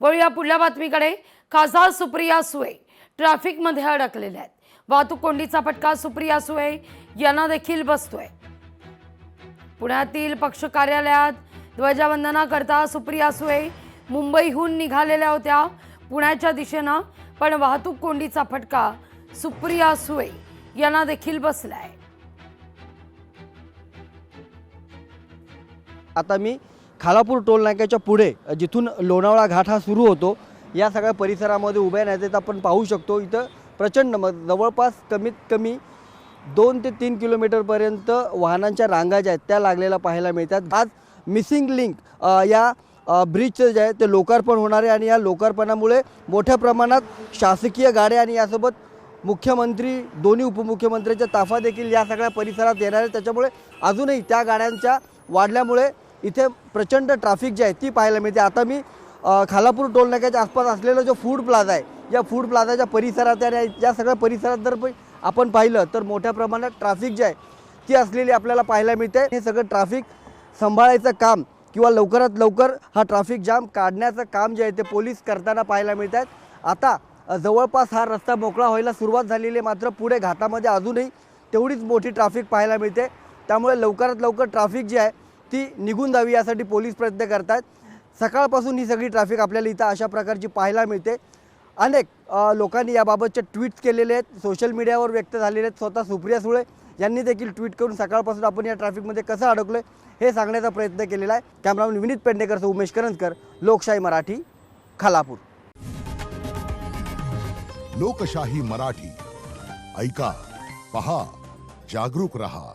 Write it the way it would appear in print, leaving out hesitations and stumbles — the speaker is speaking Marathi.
वळूया पुढल्या बातमीकडे। खासदार सुप्रिया सुळे ट्रॅफिकमध्ये अडकलेल्या आहेत। वाहतूक कोंडीचा फटका सुप्रिया सुळे यांना देखील बसतोय। पुण्यातील पक्ष कार्यालयात ध्वजवंदना करता सुप्रिया सुळे मुंबईहून निघालेल्या होत्या पुण्याच्या दिशेने, पण वाहतूक कोंडीचा फटका सुप्रिया सुळे यांना देखील बसलाय। आता मी खालापूर टोल नाक्याच्या पुढे जिथून लोणावळा घाट हा सुरू होतो या सगळ्या परिसरामध्ये उभे राहण्यात आपण पाहू शकतो। इथं प्रचंड जवळपास कमीत कमी 2 ते 3 किलोमीटरपर्यंत वाहनांच्या रांगा ज्या आहेत त्या लागलेल्या पाहायला मिळतात। आज मिसिंग लिंक या ब्रिजचं जे आहे ते लोकार्पण होणार आहे आणि या लोकार्पणामुळे मोठ्या प्रमाणात शासकीय गाड्या आणि यासोबत मुख्यमंत्री दोन्ही उपमुख्यमंत्र्यांचा ताफा देखील या सगळ्या परिसरात येणार आहे। त्याच्यामुळे अजूनही त्या गाड्यांच्या वाढल्यामुळे इथे प्रचंड ट्रॅफिक जी आहे ती पाहायला मिळते। आता मी खालापूर टोल नाक्याच्या आसपास असलेला जो फूड प्लाझा आहे या फूड प्लाझाच्या परिसरात आणि या सगळ्या परिसरात जर आपण पाहिलं तर मोठ्या प्रमाणात ट्रॅफिक जी आहे ती असलेली आपल्याला पाहायला मिळते। हे सगळं ट्रॅफिक सांभाळायचं काम किंवा लवकरात लवकर हा ट्रॅफिक जाम काढण्याचं काम जे आहे ते पोलीस करताना पाहायला मिळतात। आता जवळपास हा रस्ता मोकळा व्हायला सुरुवात झालेली आहे, मात्र पुढे घाटामध्ये अजूनही तेवढीच मोठी ट्रॅफिक पाहायला मिळते। त्यामुळे लवकरात लवकर ट्रॅफिक जी आहे ती निघून जावी यासाठी पोलीस प्रयत्न करतात। सकाळपासून ही सगळी ट्रॅफिक आपल्याला इथं अशा प्रकारची पाहायला मिळते। अनेक लोकांनी याबाबतचे ट्विट्स केलेले आहेत, सोशल मीडियावर व्यक्त झालेले आहेत। स्वतः सुप्रिया सुळे यांनी देखील ट्विट करून सकाळपासून आपण या ट्रॅफिकमध्ये कसं अडकलोय हे सांगण्याचा प्रयत्न केलेला आहे। कॅमेरामॅन विनीत पेंडेकरसह उमेश करंजकर, लोकशाही मराठी, खालापूर। लोकशाही मराठी ऐका, पहा, जागरूक रहा।